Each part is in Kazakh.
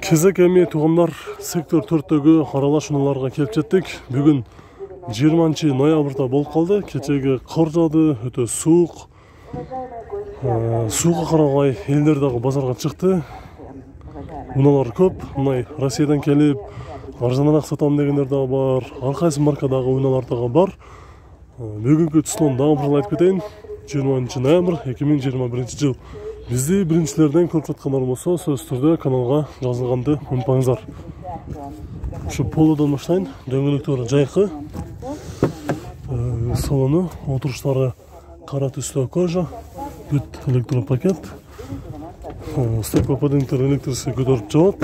Кезек эми туугандар сектор 4-төгү аралаш унааларга келип жеттик. Бүгүн 20 ноябрда болуп калды. Кечеги кар жаады, өтө суук. Сууга карабай элдер дагы базарга чыкты. Унаалар көп. Мынай Россиядан келип, арзаныраак сатам дегендер дагы бар. Ар кайсы маркадагы унаалар дагы бар. Бүгүнкү туслуун дагы бир айтып кетейин. 20 ноябрь 2021 жыл. Бизди биринчилерден көрүп жаткандар болсо, сөзсүз түрдө каналга жазылганды унутпаңыздар. Ушу полудан баштайын. Дөңгөлөктөрү жайкы. Салону, отуруштары кара түстө кожа, бүт электропакет. Стеклоподъемниктер электрический көтөрүп жабат.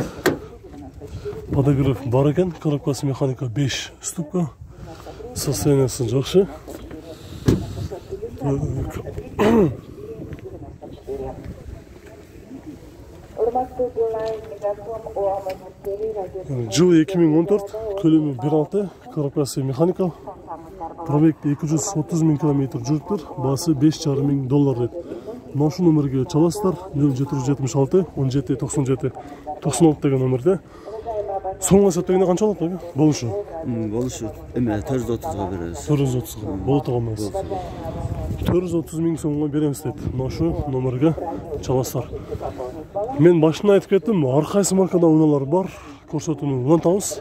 Подогрев бар экен, коробкасы механика 5 ступка. Состояниясы жакшы. Жыл 2014, көлөмү 1.6, коробкасы механикал. Пробег 230 000 км жүрүптүр, баасы $5,500 дейт. Нашу номерге чаласыздар, 0776 17 97 96 деген номерде. Соңғы сәттегенде қанша алат бәке? Болушу? Болушу. Эме 430-га беребиз. 430-га. Болот агамыз. 430 000 сомго беремиз дейт. Нашу номерге чаласыздар. Мен башында айтып кеттим, ар кайсы маркада унаалар бар. Көрсөтүүнү улантабыз.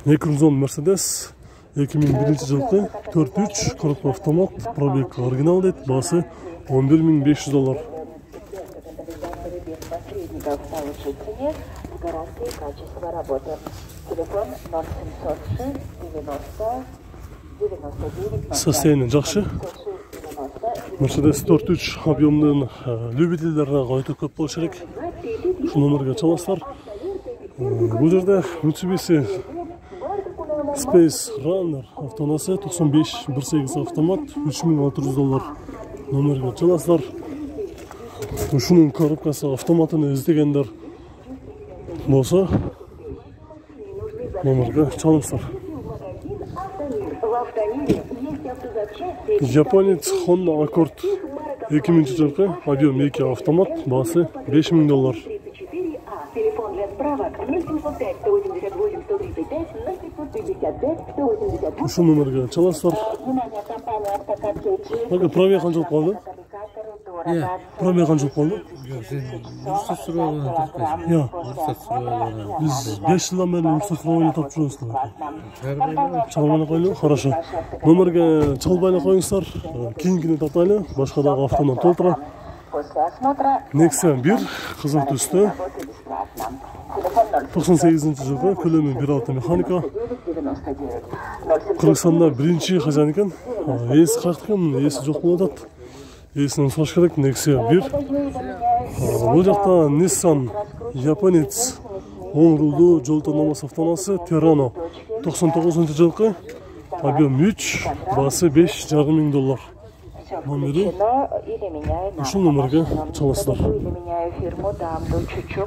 210 Mercedes 2001 жылкы 4.3 коробка автомат, пробег оригинал дейт, баасы $11,500. Состояние жакшы. Mercedes 4.3 объемдун любительдерге өтө көп болуш керек. Ушул номерге чаласыздар. Бул жерде Mitsubishi Space Runner автонасы 9518 автомат, $3,600 номерге чаласыздар. Ушунун коробкасы автоматын издегендер болсо номерге чалыңыздар. Японец Honda Accord 2000 жылкы, объем 2 автомат, баасы $5,000. Ушул номерге чаласыздар. Бага пробег канчалык калды? Пробег канчалык калды? Уруксат сурабы турбайсың. Уруксат сурабы. Биз 5 жылдан бери уруксат сурабай тапып жүрөбүз. Чалбай коелу, хорошо. Номерге чалбай коюңуздар. Кийинкини тартайлы, башка дагы автонун толтура. Nexia 1, кызыл түстө. 98 жылкы, көлөмү 1.6 механика. Кыргызстанда биринчи хозяин экен. Эси кайткы экен, эси жок болуп атат. Эсинен сураш керек, Nexia 1. Бул жакта Nissan Японец 10 рулдуу жол тандамас автонасы Terrano 99 жылкы, объем 3, баасы $5,500. Номери ушул номерге чаласыздар.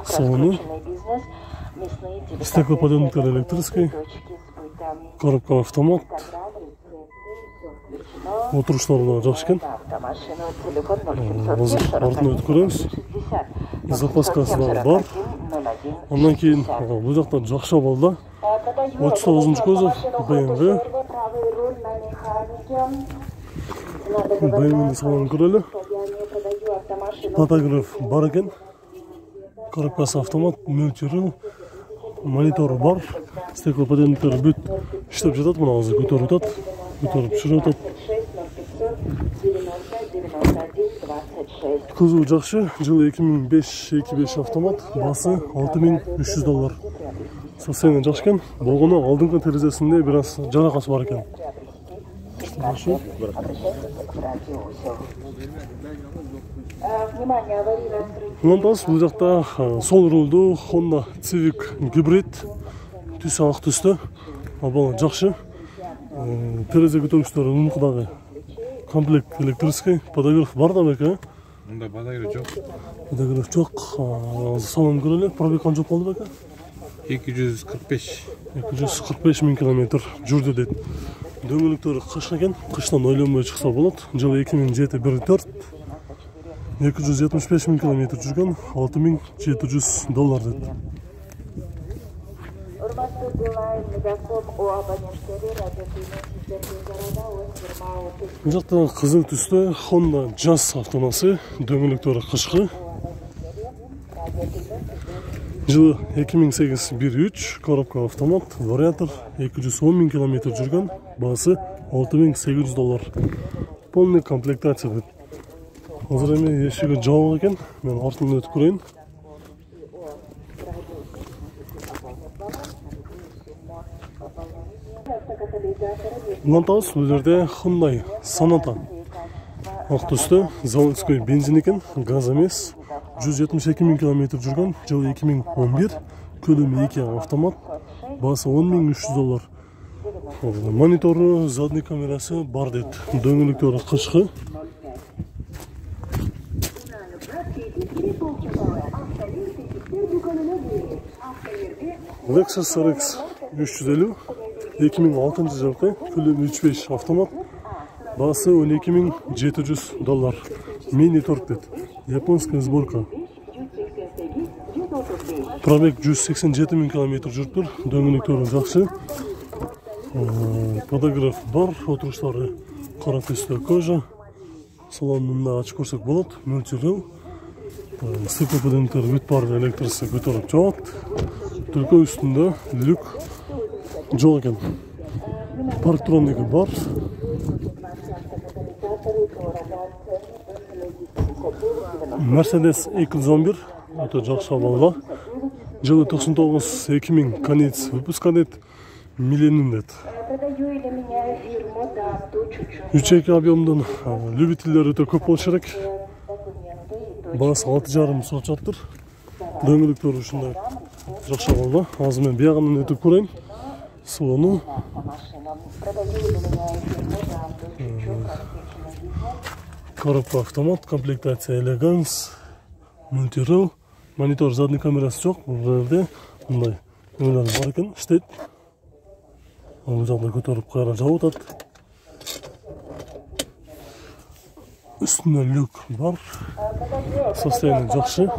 Салону, стеклоподъемниктер электрический, коробка автомат, отуруштары жакшы экен. Азыр артына өтүп көрөбүз. Запаскасы дагы бар. Андан кийин бул жакта жакшы абалда 39 көзөв BMW. BMW салонун көрөлү. Подогрев бар экен. Коробкасы автомат, мөлчөрү, монитору бар. Стеклоподъемниктер бүт иштеп жатат, мына азыр көтөрүп атат. Көтөрүп чыгып атат. Кузов жакшы, жылы 2005 автомат, баасы $6,300. Состояние жакшы экен. Болгону алдыңкы терезесинде бир аз жаракат бар экен. Улантабыз, бул жакта сол рулдуу Honda Civic гибрид, түсү ак түстө. Абал жакшы. Терезе көтөргүчтөрү унукудагы комплект электрический, подогрев бар да беке? Мында подогрев жок. Подогрев жок. Салон көрөлү. Пробег канчалык болду беке? 245 000 км жүрдү дейт. Дөңгөлөктөрү кыш экен, кыштан ойлонбой чыкса болот. Жылы 2007-14. 275 000 kilometr жүрген, $6.700 деді. Бұл жақта қызыл түсті Honda Jazz автомасы, дөңгелектері қышқы. Жылы 2008 1.3, коробка автомат, вариатор, 210 000 километр жүрген, бағасы $6.800. Полный комплектация деді. Қазір еме ешігі жауық екен, мен артынан өтіп көрейін. Лантаус бұл жерде Hyundai Sonata. Ақ түсті, заводской бензин екен, газ емес. 172 000 километр жүрген, жылы 2011, көлемі 2 автомат, бағасы $10.300. Мониторы, задний камерасы бар деді. Дөңгелектері қышқы. Lexus RX 350, 2006 жылғы, көлемі 3.5 автомат, бағасы $12.700. Мини торг деді. Японская сборка. Пробег 187 000 километр жүріп тұр. Дөңгелектері жақсы. Подогрев бар, отырғыштары қара түсті кожа. Салонында ашып көрсек болады. Мөлтері. Стеклоподъемдіктер вид бар, электрisi көтеріп жауады. Түлкі үстінде люк жоқ екен. Парктронигі бар. Mercedes 211, это жақсы балға. Жылы 99 2000 конец выпуска деді, миллионын деді. Үчек объемдан любителер өте көп болшы керек. Бағасы 6,5 сот жаттыр. Дөңгелектері үшінде жақсы балға. Азымен бияғынан өтіп көрейін. Салону. Коробка автомат, комплектация элеганс, мультирол, монитор задний камерасы жоқ, бұл жерде мұндай өңлер бар екен, іштейді. Бұл жағда көтеріп қайра жауып атады. Үстінде люк бар, состояние жақсы.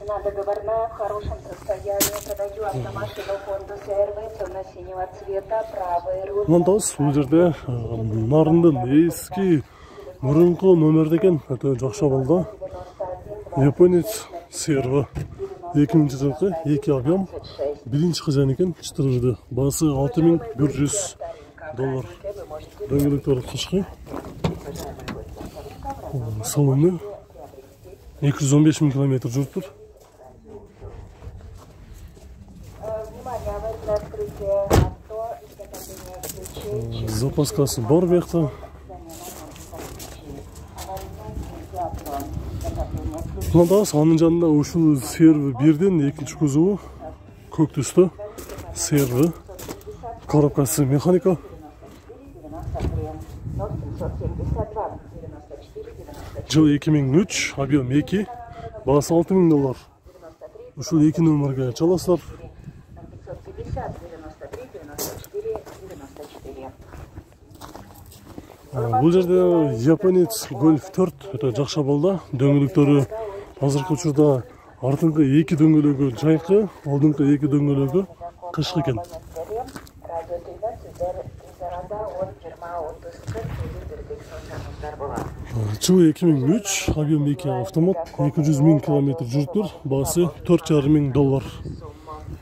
Договорная в хорошем состоянии. Продаю автомашину Honda CR-V темно-синего цвета, правый руль. Лантаус, бұл жерде нарындың ескі мұрынқы нөмірді екен, өте жақсы болды. Японец CR-V 2000 жылғы, 2 объем, бірінші қызан екен, çıtırırdı. Бағасы $6.100. Дөңгелектері қышқы. Салоны 215 000 километр жүріп тұр. Запаскасы бар бияқта. Лантаус аның жанында ушул CR-V 1-ден екінші кузовы көк түсті CR-V. Коробкасы механика. Жыл 2003, объем 2, бағасы $6.000. Ушул 2 нөмірге çalasыздар. Бұл жерде японец Golf 4, өте жақсы болды. Дөңгелектері азыркы учурда артыңғы 2 дөңгелегі жайқы, алдыңғы 2 дөңгелегі қышқы екен. Жылы 2003, объем 2 автомат, 200 000 километр жүріп тұр, бағасы $4.500.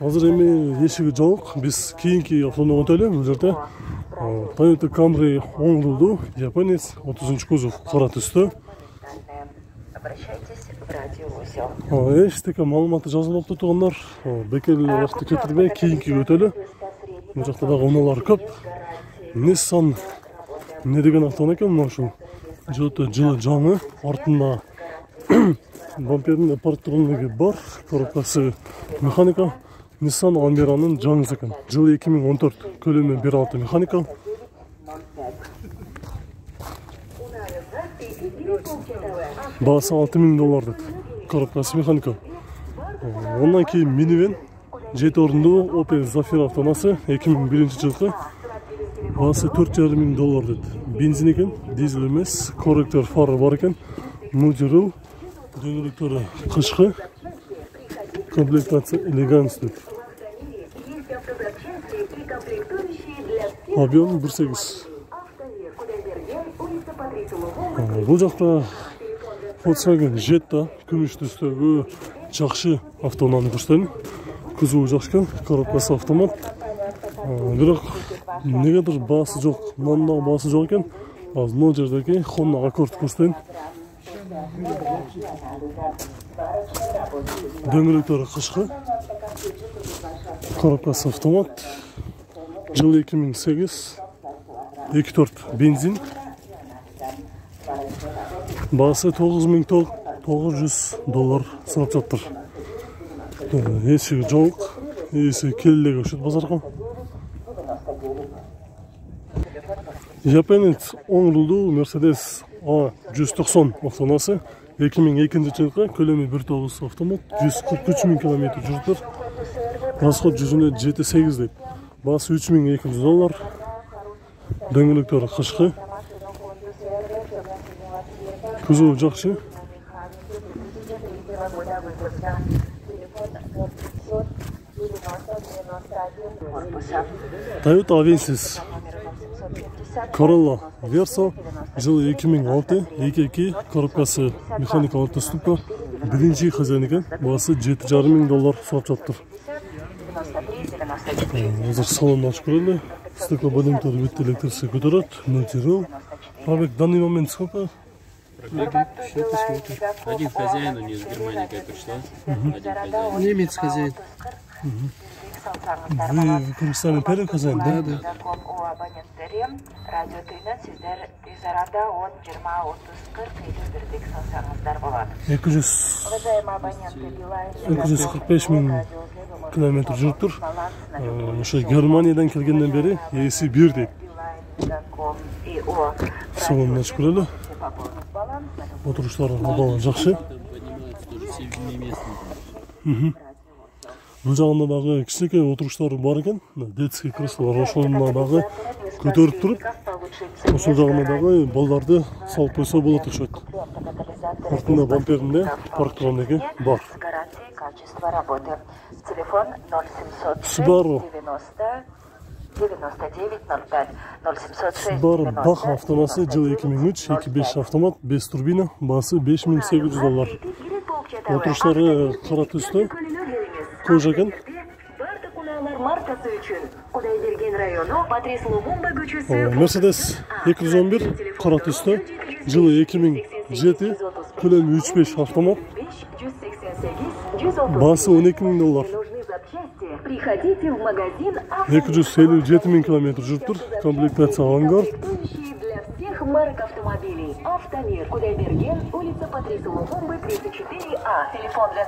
Азыр еме ешігі жауық, біз кейінгі автомобиль төлі, бұл жерде Toyota Camry 10 рулды, японец, 30 кузов, қара түсті. Ештекі малыматы жазылып тұтығындар, бекерлі вақты кетірбей, кейінгі өтелі. Бұл жақта дағы оналар көп. Nissan не деген автомобиль екен, мұнашу. Жылы жаңы, артында бамперінде парктронигі бар, коробкасы механика. Nissan Almera'nın жаңысы екен. Жылы 2014, көлемі 1.6 механика. Бағасы $6.000 деді. Коробкасы механика. Ondan кейін минивен 7 орынды Opel Zafira автомасы 2001 жылғы. Бағасы $4.500 деді. бензин екен, дизель емес, корректор фары бар екен, мультирул, дөңгелектері қышқы, комплектация элеганс дейді. Объем 1.8. Бұл жақта Volkswagen Jetta күміш түстегі жақсы автоунаны көрсетеді. Күзуі жақсы, коробкасы автомат. Бірақ негедір басы жоқ, мынандай басы жоқ екен. Аз мына жердегі Honda Accord көрсетеді. Дөңгелектері қышқы, коробкасы автомат. Жыл 2008, 2.4 бензин. Басы $9,900 сұрап жатыр. Есігі жоқ, есі келілегі үшіт базарға. Japanese 10 рулды Mercedes A190 автонасы 2002 жылғы, көлемі 1.9 автомат, 143.000 км жүрдір. Расход жүзіне 7.8 дейді. Басы $3,200. Дөңгелектері қышқы. Күзуі жақсы. Toyota Avensis Corolla Verso жылы 2006, 2.2, коробкасы механикалық түстікті, бірінші хозяин екен, басы $7,500 сұрап жатыр. Қазір салонды ашып көрелі, стекло бадемтері бетті электрисі көтереді, мультирул. Пробег в данный момент сколько? Один хозяин у нее из Германии пришла. Один хозяин. Немец хозяин. Вы Кыргызстанның первый хозяин, да? Да. Радио түйінен сіздер үй зарада 10-20-30-40 сансаңыздар болады. 245.000 километр жүріп тұр. Германиядан келгеннен бері есі бір дейді. Салонын ашып көрелі. Отырыштары жақсы. Бұл жағында дағы кішінекей отырыштары бар екен. Детский креслолар ошолында дағы көтеріп тұрып, ошол жағында дағы балдарды салып қойса болады ұқсайды. Артында бамперінде парктаған екен бар. Subaru Бах автонасы жылы 2003, 2.5 автомат, 5 турбина, басы $5,800. Отырыштары қара түсті, көз екен. Mercedes 211 қара түсті, жылы 2007, көлемі 3.5 автомат, басы $12,000. 257.000 км жүріп тұр, комплектация авангард. Марок автомобилей. Автомир. Кудайберген, улица Патрисова Мумбы, 34А. Телефон для